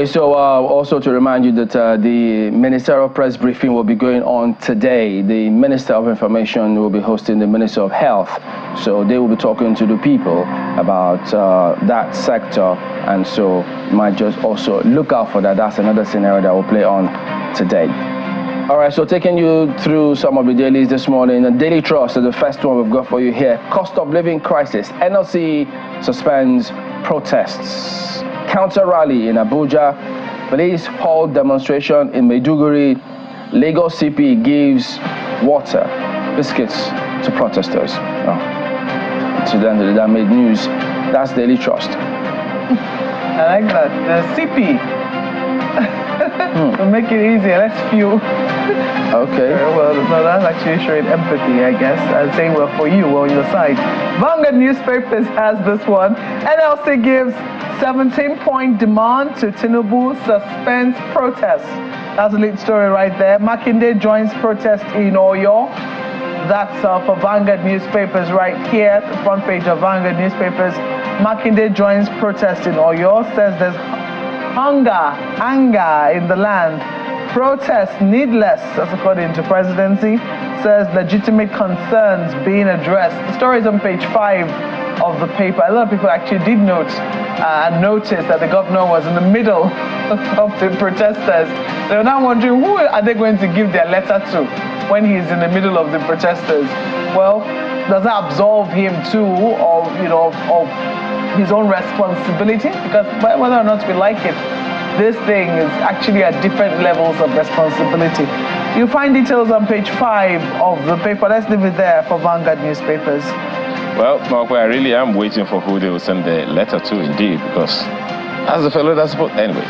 Okay, so also to remind you that the ministerial press briefing will be going on today. The Minister of Information will be hosting the Minister of Health. So they will be talking to the people about that sector. And so you might just also look out for that. That's another scenario that will play on today. All right, so taking you through some of the dailies this morning. The Daily Trust is the first one we've got for you here. Cost of living crisis. NLC suspends protests. Counter rally in Abuja. Police hold demonstration in Maiduguri. Lagos CP gives water, biscuits to protesters. To them that made news. That's Daily Trust. I like that. The CP. To make it easier, let's fuel. Okay. Well, no, that's actually showing empathy, I guess. And saying, well, for you, we're on your side. Vanguard Newspapers has this one. NLC gives 17-point demand to Tinubu, suspends protests. That's the lead story right there. Makinde joins protest in Oyo. That's for Vanguard Newspapers right here, the front page of Vanguard Newspapers. Makinde joins protest in Oyo, says there's anger in the land. Protest needless, that's according to presidency. Says legitimate concerns being addressed. The story is on page 5 of the paper. A lot of people actually did note and notice that the governor was in the middle of the protesters. They were now wondering, who are they going to give their letter to when he's in the middle of the protesters? Well, does that absolve him too of, of his own responsibility? Because whether or not we like it, this thing is actually at different levels of responsibility. You'll find details on page 5 of the paper. Let's leave it there for Vanguard Newspapers. Well, Mark, I really am waiting for who they will send the letter to, indeed, because as the fellow that's supposed. Anyway,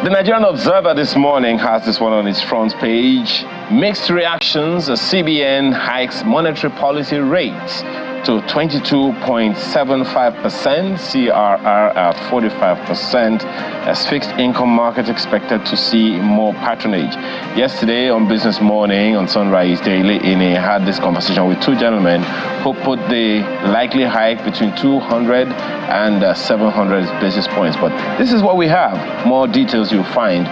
the Nigerian Observer this morning has this one on its front page. Mixed reactions. The CBN hikes monetary policy rates to 22.75%, CRR at 45%, as fixed income market expected to see more patronage. Yesterday on Business Morning on Sunrise Daily, Ine had this conversation with two gentlemen who put the likely hike between 200 and 700 basis points. But this is what we have. More details you'll find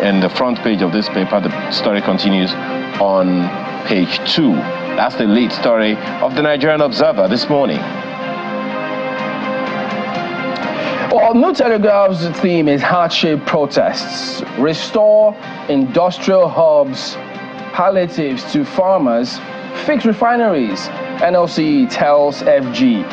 in the front page of this paper. The story continues on page 2. That's the lead story of the Nigerian Observer this morning. Well, New Telegraph's theme is hardship protests. Restore industrial hubs, palliatives to farmers, fix refineries. NLC tells FG.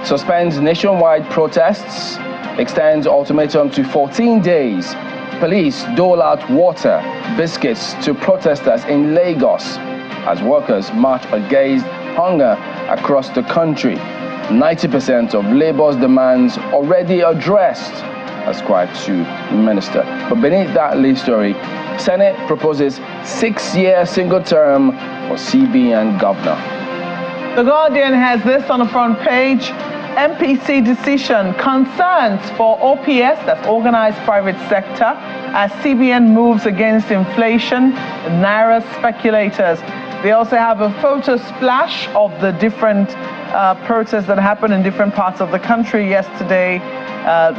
Suspends nationwide protests, extends ultimatum to 14 days. Police dole out water, biscuits to protesters in Lagos as workers march against hunger across the country. 90% of labor's demands already addressed, ascribed to minister. But beneath that lead story, Senate proposes 6-year single term for CBN governor. The Guardian has this on the front page. MPC decision, concerns for OPS, that's organized private sector, as CBN moves against inflation, Naira speculators. They also have a photo splash of the different protests that happened in different parts of the country yesterday.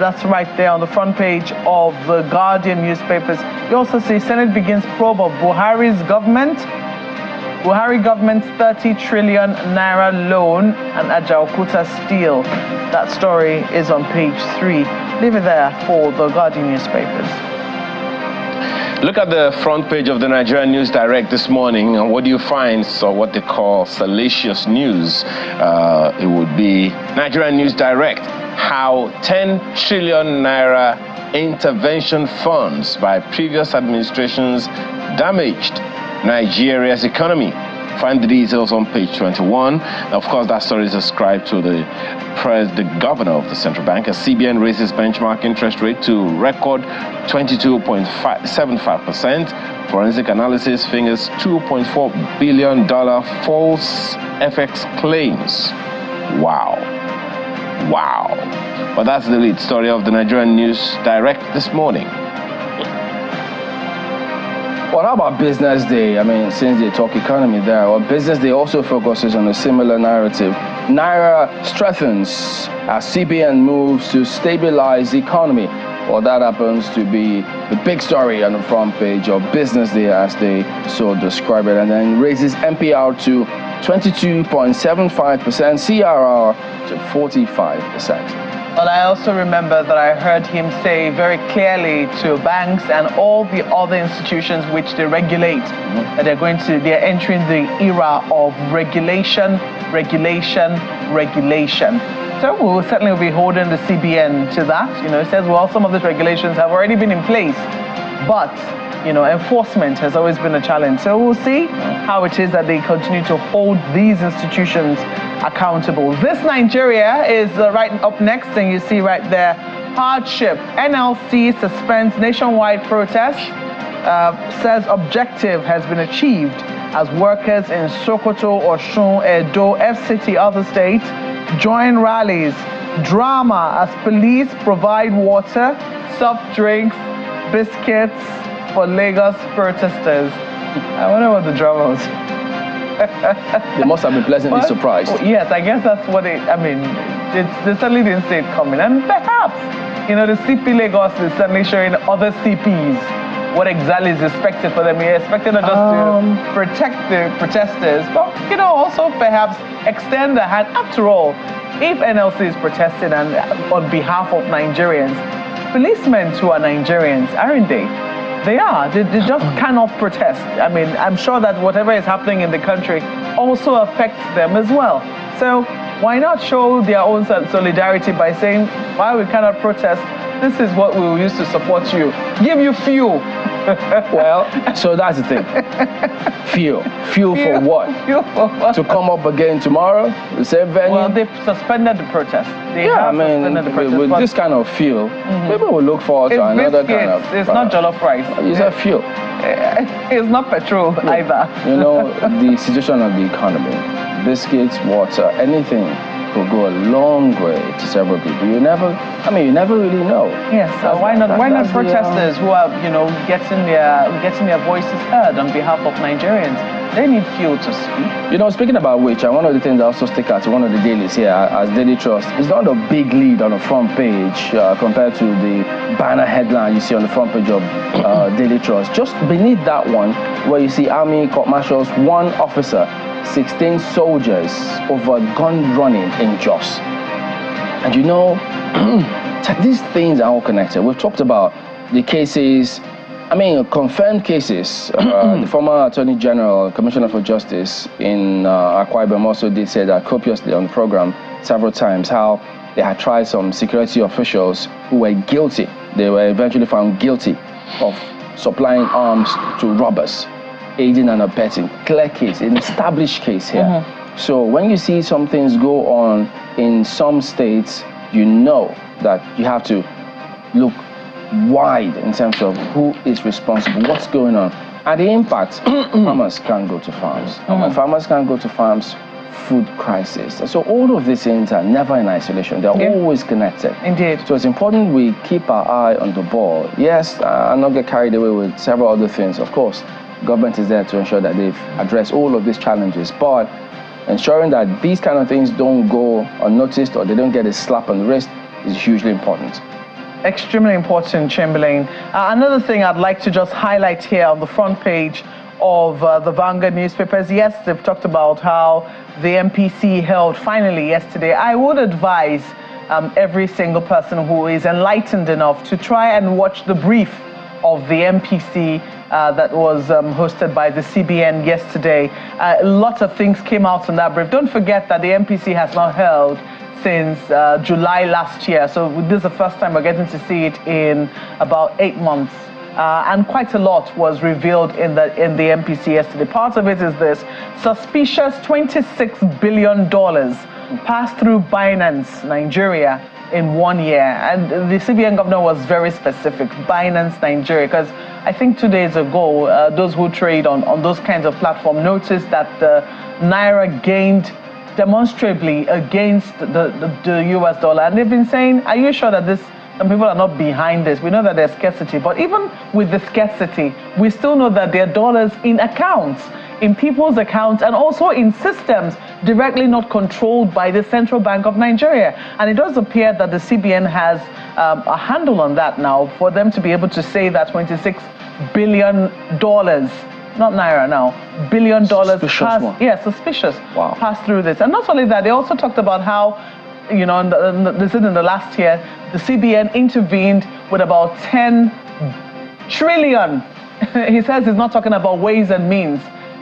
That's right there on the front page of the Guardian newspapers. You also see Senate begins probe of Buhari's government. Buhari government's 30 trillion naira loan and Ajaokuta steel. That story is on page 3. Leave it there for the Guardian newspapers. Look at the front page of the Nigerian News Direct this morning, and what do you find? So what they call salacious news. It would be Nigerian News Direct. How 10 trillion naira intervention funds by previous administrations damaged Nigeria's economy. Find the details on page 21. Of course, that story is ascribed to the governor of the central bank, as CBN raises benchmark interest rate to record 22.75%. Forensic analysis fingers $2.4 billion false FX claims. Wow. Wow. But that's the lead story of the Nigerian News Direct this morning. Well, how about Business Day? I mean, since they talk economy there, well, Business Day also focuses on a similar narrative. Naira strengthens as CBN moves to stabilize the economy. Well, that happens to be the big story on the front page of Business Day, as they so describe it, and then raises MPR to 22.75%, CRR to 45%. But I also remember that I heard him say very clearly to banks and all the other institutions which they regulate that they're entering the era of regulation. So we will certainly be holding the CBN to that. You know, it says, well, some of these regulations have already been in place, but you know, enforcement has always been a challenge. So we'll see how it is that they continue to hold these institutions accountable. This Nigeria is right up next, and you see right there, hardship. NLC suspends nationwide protest, says objective has been achieved as workers in Sokoto, Osun, Edo, FCT, other states join rallies. Drama as police provide water, soft drinks, biscuits for Lagos protesters. I wonder what the drama was. They must have been pleasantly surprised. Yes, I guess that's what they certainly didn't see it coming. And perhaps, you know, the CP Lagos is certainly showing other CPs what exactly is expected for them. You're expected not just to protect the protesters, but, you know, also perhaps extend the hand. After all, if NLC is protesting and on behalf of Nigerians, policemen too are Nigerians, aren't they? They are. They just cannot protest. I mean, I'm sure that whatever is happening in the country also affects them as well. So why not show their own solidarity by saying, while we cannot protest, this is what we will use to support you. Give you fuel. Well, so that's the thing. Fuel. Fuel for what? Fuel for what? To come up again tomorrow? The same venue? Well, they've suspended the protest. With this kind of fuel, people will look forward to another kind of... It's not jollof rice. It's a fuel. It's not petrol either. You know, the situation of the economy, biscuits, water, anything could go a long way to several people. You never really know. Yes, why not protesters who are, you know, getting their voices heard on behalf of Nigerians? They need fuel to speak. You know, speaking about which, one of the things that also stick out to one of the dailies here as Daily Trust is not a big lead on the front page compared to the banner headline you see on the front page of Daily Trust. Just beneath that one, where you see Army Court Martial's 1 officer, 16 soldiers over gun running in Jos. And you know, these things are all connected. We've talked about the cases, confirmed cases. The former Attorney General, Commissioner for Justice in Akwa Ibom also did say that copiously on the program several times, how they had tried some security officials who were guilty. They were eventually found guilty of supplying arms to robbers, aiding and abetting. Clear case, an established case here. So when you see some things go on in some states, you know that you have to look wide in terms of who is responsible, what's going on, and the impact. Farmers can't go to farms. And when farmers can't go to farms, food crisis. So all of these things are never in isolation. They're always connected. Indeed. So it's important we keep our eye on the ball. Yes, and not get carried away with several other things. Of course, government is there to ensure that they've addressed all of these challenges, but ensuring that these kind of things don't go unnoticed or they don't get a slap on the wrist is hugely important. Extremely important, Chamberlain. Another thing I'd like to just highlight here on the front page of the Vanguard newspapers. Yes, they've talked about how the MPC held finally yesterday. I would advise every single person who is enlightened enough to try and watch the brief of the MPC that was hosted by the CBN yesterday. A lot of things came out in that brief. Don't forget that the MPC has not held since July last year. So this is the first time we're getting to see it in about 8 months. And quite a lot was revealed in the MPC yesterday. Part of it is this: suspicious $26 billion passed through Binance, Nigeria, in 1 year. And the CBN governor was very specific, Binance, Nigeria, because I think 2 days ago, those who trade on those kinds of platforms noticed that the Naira gained demonstrably against the US dollar. And they've been saying, are you sure that some people are not behind this? We know that there's scarcity, but even with the scarcity, we still know that there are dollars in accounts. in people's accounts and also in systems directly not controlled by the Central Bank of Nigeria. And it does appear that the CBN has a handle on that now, for them to be able to say that $26 billion, not naira now, $1 billion suspicious, passed through this. And not only that, they also talked about how, you know, in the last year, the CBN intervened with about 10 trillion. He says he's not talking about ways and means.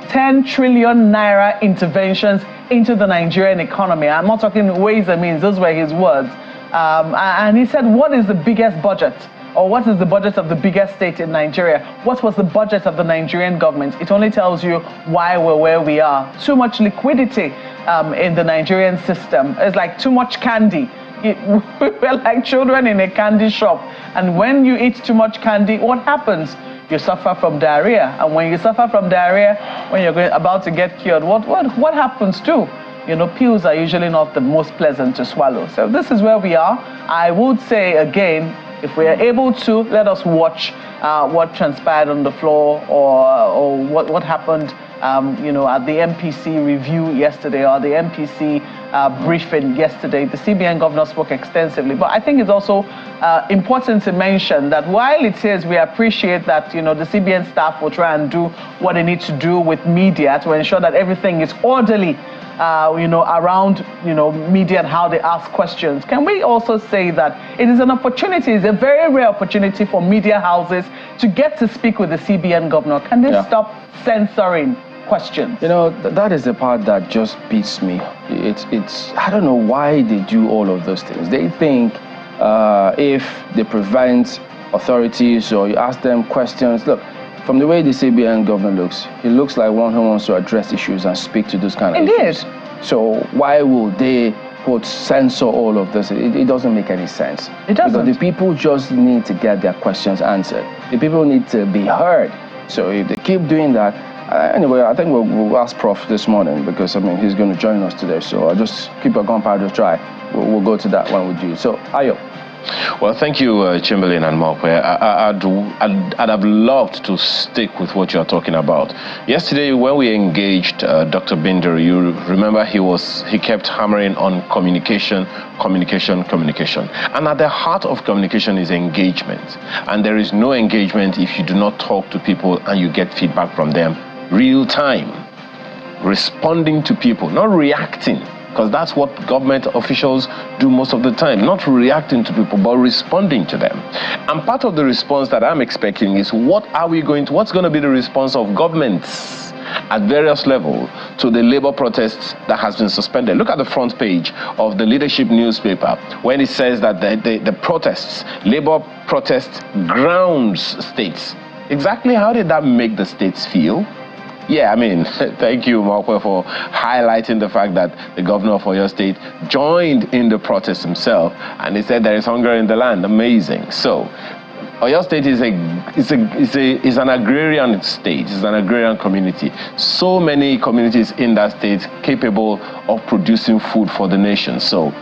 10 trillion naira interventions into the Nigerian economy. I'm not talking ways and means, those were his words. And he said, what is the biggest budget? Or what is the budget of the biggest state in Nigeria? What was the budget of the Nigerian government? It only tells you why we're where we are. Too much liquidity in the Nigerian system. It's like too much candy. We're like children in a candy shop. And when you eat too much candy, what happens? You suffer from diarrhea. And when you suffer from diarrhea, when you're about to get cured, what happens too? You know, pills are usually not the most pleasant to swallow. So this is where we are. I would say again, if we are able to, let us watch what transpired on the floor, or what happened, you know, at the MPC review yesterday, or the MPC briefing yesterday. The CBN governor spoke extensively, but I think it's also important to mention that while it is, we appreciate that, you know, the CBN staff will try and do what they need to do with media to ensure that everything is orderly, you know, around, you know, media and how they ask questions. Can we also say that it is an opportunity, it's a very rare opportunity for media houses to get to speak with the CBN governor? Can they stop censoring questions? You know, that is the part that just beats me. It's I don't know why they do all of those things. They think if they prevent authorities or you ask them questions, look, from the way the CBN governor looks, he looks like one who wants to address issues and speak to those kind of issues. So why would they censor all of this? It doesn't make any sense. It doesn't. Because the people just need to get their questions answered. The people need to be heard. So if they keep doing that, anyway, I think we'll ask Prof this morning, because I mean he's going to join us today. So I'll just keep a gunpowder dry. We'll go to that one with you. So Ayo. Well, thank you, Chamberlain and Mokwe. I'd have loved to stick with what you're talking about. Yesterday, when we engaged Dr. Binder, you remember he kept hammering on communication. And at the heart of communication is engagement. And there is no engagement if you do not talk to people and you get feedback from them real time. Responding to people, not reacting. Because that's what government officials do most of the time, not reacting to people, but responding to them. And part of the response that I'm expecting is what's going to be the response of governments at various levels to the labor protests that has been suspended. Look at the front page of the Leadership newspaper when it says that the protests, labor protests grounds states. Exactly how did that make the states feel? Yeah, I mean, thank you, Mokwe, for highlighting the fact that the governor of Oyo State joined in the protest himself, and he said there is hunger in the land. Amazing. So, Oyo State is an agrarian state, it's an agrarian community. So many communities in that state capable of producing food for the nation. So,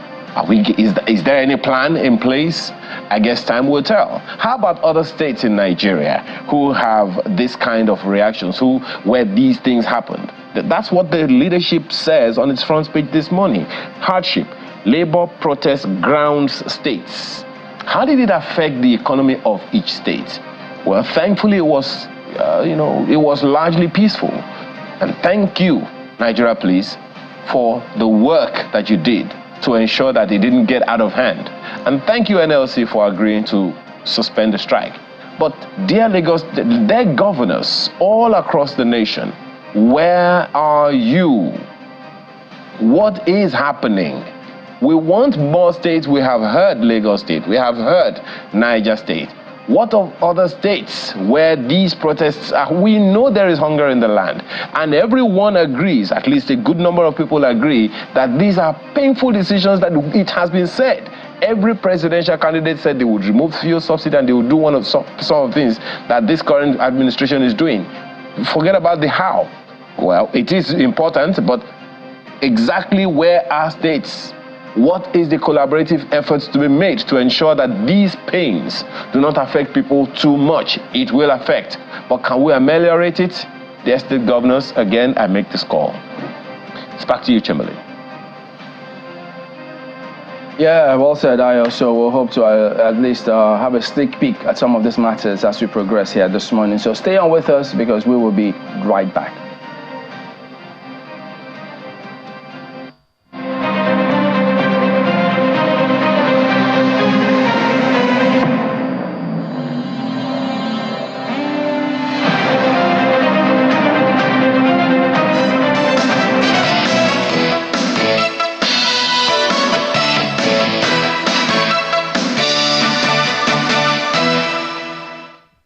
is there any plan in place? I guess time will tell. How about other states in Nigeria who have this kind of reactions, where these things happened? That's what the Leadership says on its front page this morning. Hardship, labor protest grounds states. How did it affect the economy of each state? Well, thankfully it was, it was largely peaceful. And thank you, Nigeria Police, for the work that you did to ensure that it didn't get out of hand. And thank you, NLC, for agreeing to suspend the strike. But dear Lagos, their governors all across the nation, where are you? What is happening? We want more states. We have heard Lagos State. We have heard Niger State. What of other states where these protests are? We know there is hunger in the land, and everyone agrees, at least a good number of people agree, that these are painful decisions that it has been said. Every presidential candidate said they would remove fuel subsidy and they would do some of the things that this current administration is doing. Forget about the how. Well, it is important, but exactly where are states? What is the collaborative efforts to be made to ensure that these pains do not affect people too much? It will affect, but can we ameliorate it? the estate governors, again, I make this call. It's back to you, Chamberlain. Yeah, well said. I also will hope to at least have a sneak peek at some of these matters as we progress here this morning. So stay on with us because we will be right back.